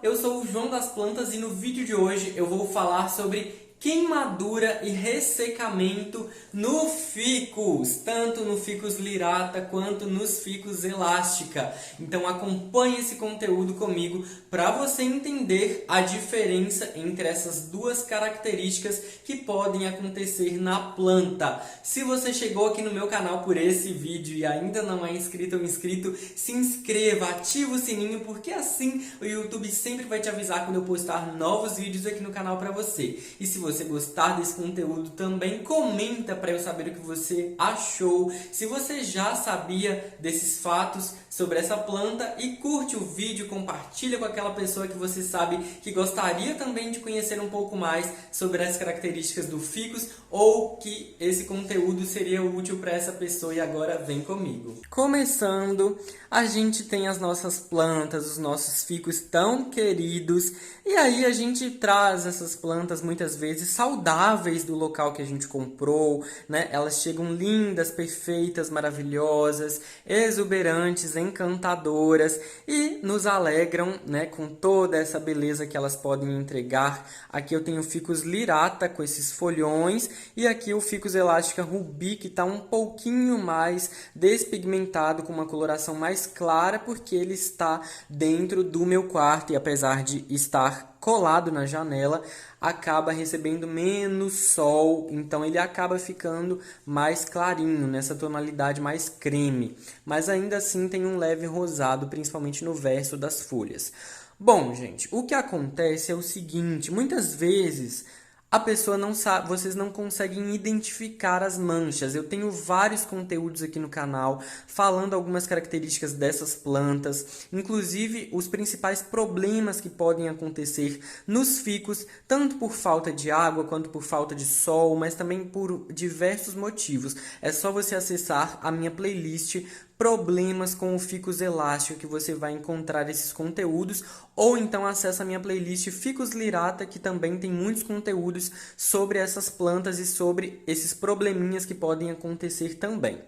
eu sou o João das Plantas e no vídeo de hoje eu vou falar sobre queimadura e ressecamento no ficus, tanto no ficus lirata quanto nos ficus elástica. Então acompanhe esse conteúdo comigo para você entender a diferença entre essas duas características que podem acontecer na planta. Se você chegou aqui no meu canal por esse vídeo e ainda não é inscrito ou inscrito, se inscreva, ativa o sininho, porque assim o YouTube sempre vai te avisar quando eu postar novos vídeos aqui no canal para você. E se você gostar desse conteúdo também, comenta para eu saber o que você achou. Se você já sabia desses fatos sobre essa planta e curte o vídeo, compartilha com aquela pessoa que você sabe que gostaria também de conhecer um pouco mais sobre as características do ficus ou que esse conteúdo seria útil para essa pessoa, e agora vem comigo. Começando, a gente tem as nossas plantas, os nossos ficus tão queridos, e aí a gente traz essas plantas muitas vezes saudáveis do local que a gente comprou, né? Elas chegam lindas, perfeitas, maravilhosas, exuberantes, encantadoras e nos alegram, né, com toda essa beleza que elas podem entregar. Aqui eu tenho o ficus lirata com esses folhões e aqui o ficus elástica rubi, que está um pouquinho mais despigmentado, com uma coloração mais clara, porque ele está dentro do meu quarto e apesar de estar colado na janela, acaba recebendo menos sol, então ele acaba ficando mais clarinho, nessa tonalidade mais creme, mas ainda assim tem um leve rosado, principalmente no verso das folhas. Bom, gente, o que acontece é o seguinte, muitas vezes a pessoa não sabe, vocês não conseguem identificar as manchas. Eu tenho vários conteúdos aqui no canal falando algumas características dessas plantas, inclusive os principais problemas que podem acontecer nos ficus, tanto por falta de água quanto por falta de sol, mas também por diversos motivos. É só você acessar a minha playlist Problemas com o ficus elástico, que você vai encontrar esses conteúdos, ou então acessa a minha playlist Ficus lirata, que também tem muitos conteúdos sobre essas plantas e sobre esses probleminhas que podem acontecer também.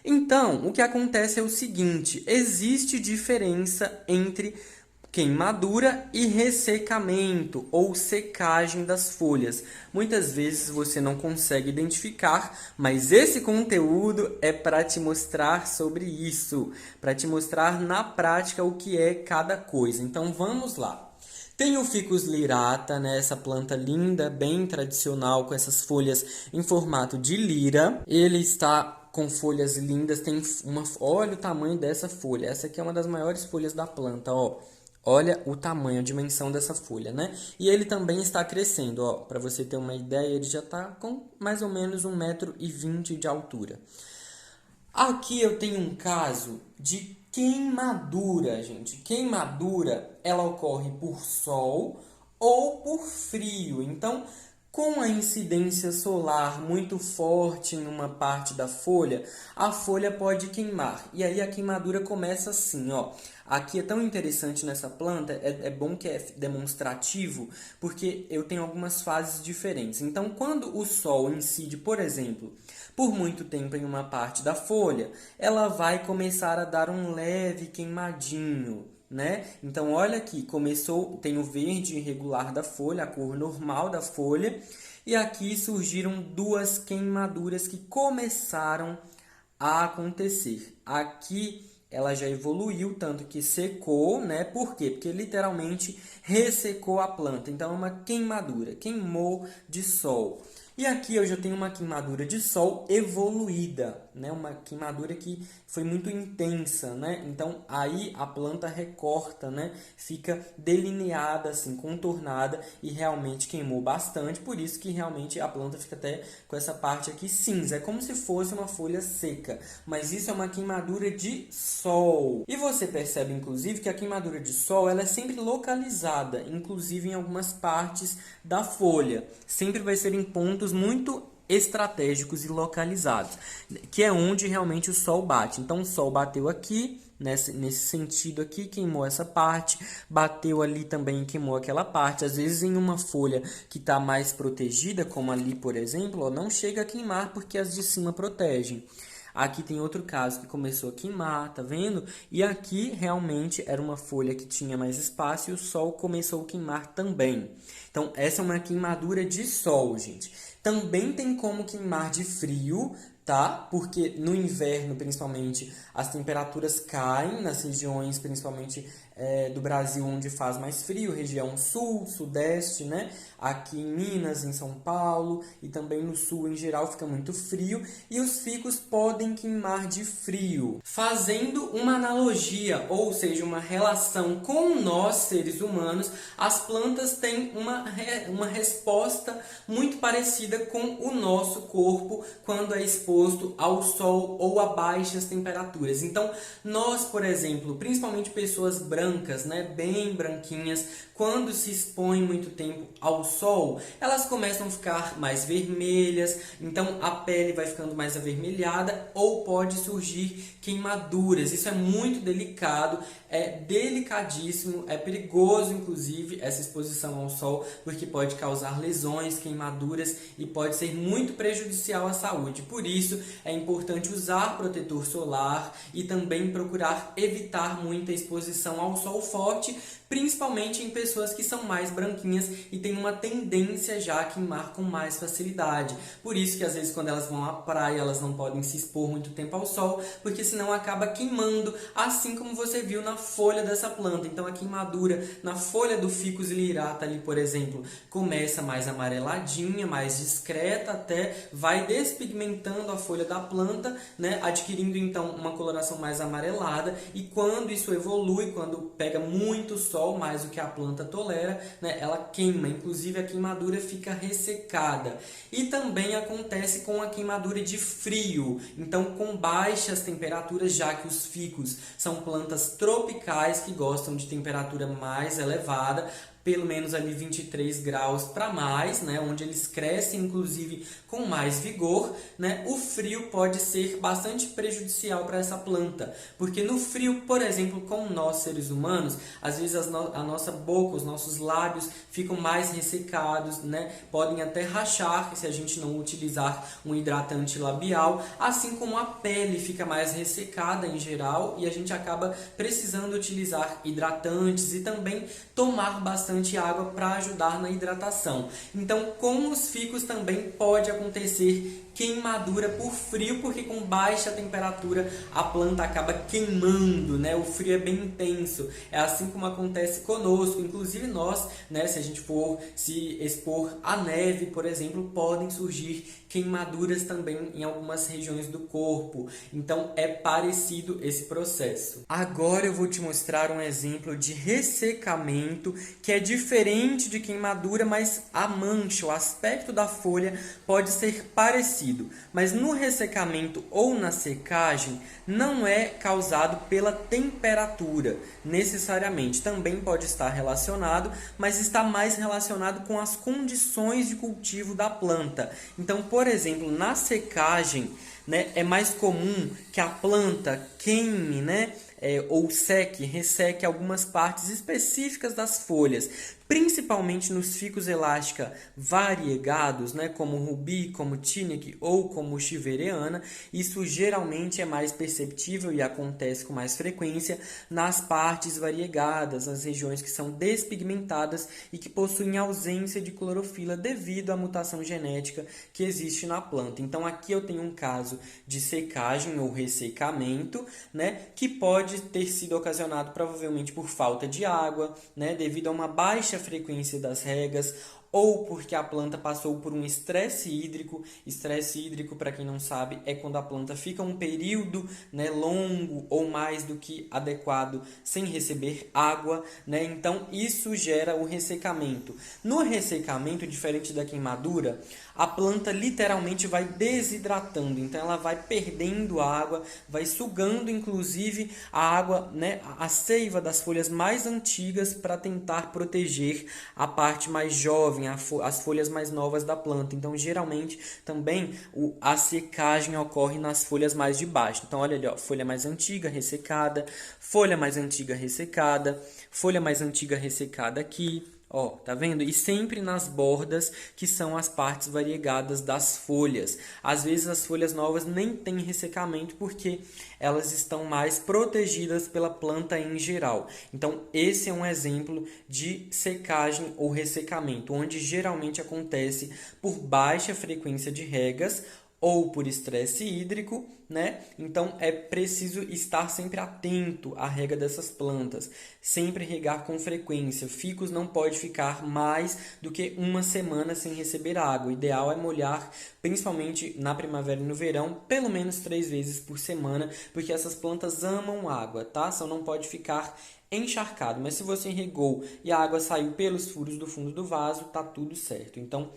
Então, o que acontece é o seguinte, existe diferença entre queimadura e ressecamento ou secagem das folhas. Muitas vezes você não consegue identificar, mas esse conteúdo é para te mostrar sobre isso, para te mostrar na prática o que é cada coisa. Então vamos lá. Tem o ficus lirata, né? Essa planta linda, bem tradicional, com essas folhas em formato de lira. Ele está com folhas lindas, olha o tamanho dessa folha. Essa aqui é uma das maiores folhas da planta, ó. Olha o tamanho, a dimensão dessa folha, né? E ele também está crescendo, ó. Para você ter uma ideia, ele já está com mais ou menos 1,20 m de altura. Aqui eu tenho um caso de queimadura, gente. Queimadura, ela ocorre por sol ou por frio. Então, com a incidência solar muito forte em uma parte da folha, a folha pode queimar. E aí a queimadura começa assim, ó. Aqui é tão interessante nessa planta, é bom que é demonstrativo, porque eu tenho algumas fases diferentes. Então, quando o sol incide, por exemplo, por muito tempo em uma parte da folha, ela vai começar a dar um leve queimadinho, né? Então, olha aqui, tem o verde irregular da folha, a cor normal da folha, e aqui surgiram duas queimaduras que começaram a acontecer. Aqui ela já evoluiu, tanto que secou, né? Por quê? Porque literalmente ressecou a planta. Então, é uma queimadura, queimou de sol. E aqui eu já tenho uma queimadura de sol evoluída, né? Uma queimadura que foi muito intensa, né? Então, aí a planta recorta, né? Fica delineada, assim, contornada e realmente queimou bastante. Por isso que realmente a planta fica até com essa parte aqui cinza. É como se fosse uma folha seca, mas isso é uma queimadura de sol. E você percebe, inclusive, que a queimadura de sol ela é sempre localizada, inclusive em algumas partes da folha. Sempre vai ser em pontos muito estratégicos e localizados, que é onde realmente o sol bate. Então, o sol bateu aqui, nesse sentido aqui, queimou essa parte, bateu ali também e queimou aquela parte. Às vezes, em uma folha que está mais protegida, como ali, por exemplo, ó, não chega a queimar porque as de cima protegem. Aqui tem outro caso que começou a queimar, tá vendo? E aqui realmente era uma folha que tinha mais espaço e o sol começou a queimar também. Então, essa é uma queimadura de sol, gente. Também tem como queimar de frio, tá? Porque no inverno, principalmente, as temperaturas caem nas regiões, principalmente do Brasil, onde faz mais frio, região sul, sudeste, né? Aqui em Minas, em São Paulo e também no sul em geral fica muito frio e os ficus podem queimar de frio. Fazendo uma analogia, ou seja, uma relação com nós, seres humanos, as plantas têm uma resposta muito parecida com o nosso corpo quando é exposto ao sol ou a baixas temperaturas. Então, nós, por exemplo, principalmente pessoas brancas, né, bem branquinhas, quando se expõem muito tempo ao sol, elas começam a ficar mais vermelhas, então a pele vai ficando mais avermelhada ou pode surgir queimaduras. Isso é muito delicado, é delicadíssimo, é perigoso inclusive essa exposição ao sol, porque pode causar lesões, queimaduras e pode ser muito prejudicial à saúde. Por isso é importante usar protetor solar e também procurar evitar muita exposição ao sol forte, principalmente em pessoas que são mais branquinhas e têm uma tendência já a queimar com mais facilidade. Por isso que às vezes quando elas vão à praia, elas não podem se expor muito tempo ao sol, porque senão acaba queimando, assim como você viu na folha dessa planta. Então a queimadura na folha do Ficus lirata ali, por exemplo, começa mais amareladinha, mais discreta, até vai despigmentando a folha da planta, né, adquirindo então uma coloração mais amarelada, e quando isso evolui, quando pega muito sol, mais do que a planta tolera, né, ela queima, inclusive a queimadura fica ressecada. E também acontece com a queimadura de frio, então com baixas temperaturas, já que os ficus são plantas tropicais que gostam de temperatura mais elevada, pelo menos ali 23 graus para mais, né, onde eles crescem inclusive com mais vigor, né, o frio pode ser bastante prejudicial para essa planta, porque no frio, por exemplo, com nós seres humanos, às vezes a nossa boca, os nossos lábios ficam mais ressecados, né, podem até rachar se a gente não utilizar um hidratante labial, assim como a pele fica mais ressecada em geral e a gente acaba precisando utilizar hidratantes e também tomar bastante água para ajudar na hidratação. Então, com os ficus também pode acontecer queimadura por frio, porque com baixa temperatura a planta acaba queimando, né? O frio é bem intenso. É assim como acontece conosco. Inclusive nós, né, se a gente for se expor à neve, por exemplo, podem surgir queimaduras também em algumas regiões do corpo. Então é parecido esse processo. Agora eu vou te mostrar um exemplo de ressecamento que é diferente de queimadura, mas a mancha, o aspecto da folha pode ser parecido. Mas no ressecamento ou na secagem não é causado pela temperatura necessariamente. Também pode estar relacionado, mas está mais relacionado com as condições de cultivo da planta. Então, por exemplo, na secagem, né, é mais comum que a planta queime, né, ou resseque algumas partes específicas das folhas, principalmente nos ficus elástica variegados, né, como rubi, como tinic ou como chiveriana. Isso geralmente é mais perceptível e acontece com mais frequência nas partes variegadas, nas regiões que são despigmentadas e que possuem ausência de clorofila devido à mutação genética que existe na planta. Então aqui eu tenho um caso de secagem ou ressecamento, né, que pode ter sido ocasionado provavelmente por falta de água, né, devido a uma baixa frequência das regas, ou porque a planta passou por um estresse hídrico. Estresse hídrico, para quem não sabe, é quando a planta fica um período, né, longo ou mais do que adequado sem receber água, né? Então isso gera o ressecamento. No ressecamento, diferente da queimadura, a planta literalmente vai desidratando, então ela vai perdendo água, vai sugando inclusive a água, né, a seiva das folhas mais antigas para tentar proteger a parte mais jovem, as folhas mais novas da planta. Então geralmente também a secagem ocorre nas folhas mais de baixo. Então olha ali, ó, folha mais antiga ressecada, folha mais antiga ressecada, folha mais antiga ressecada aqui, Ó, tá vendo? E sempre nas bordas, que são as partes variegadas das folhas. Às vezes as folhas novas nem têm ressecamento porque elas estão mais protegidas pela planta em geral. Então, esse é um exemplo de secagem ou ressecamento, onde geralmente acontece por baixa frequência de regas ou por estresse hídrico, né? Então é preciso estar sempre atento à rega dessas plantas, sempre regar com frequência. Ficus não pode ficar mais do que uma semana sem receber água. O ideal é molhar, principalmente na primavera e no verão, pelo menos 3 vezes por semana, porque essas plantas amam água, tá? Só não pode ficar encharcado, mas se você regou e a água saiu pelos furos do fundo do vaso, tá tudo certo. Então,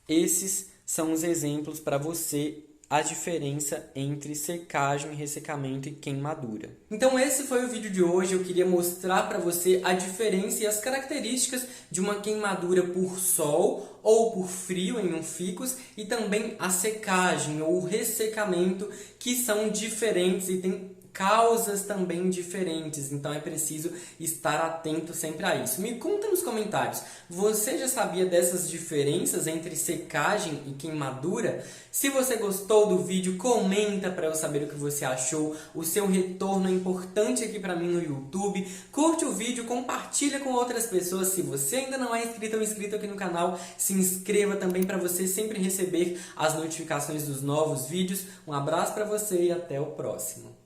esses são os exemplos para você a diferença entre secagem, ressecamento e queimadura. Então esse foi o vídeo de hoje. Eu queria mostrar para você a diferença e as características de uma queimadura por sol ou por frio em um ficus e também a secagem ou o ressecamento, que são diferentes e tem causas também diferentes, então é preciso estar atento sempre a isso. Me conta nos comentários, você já sabia dessas diferenças entre secagem e queimadura? Se você gostou do vídeo, comenta para eu saber o que você achou. O seu retorno é importante aqui para mim no YouTube. Curte o vídeo, compartilha com outras pessoas. Se você ainda não é inscrito ou inscrito aqui no canal, se inscreva também para você sempre receber as notificações dos novos vídeos. Um abraço para você e até o próximo.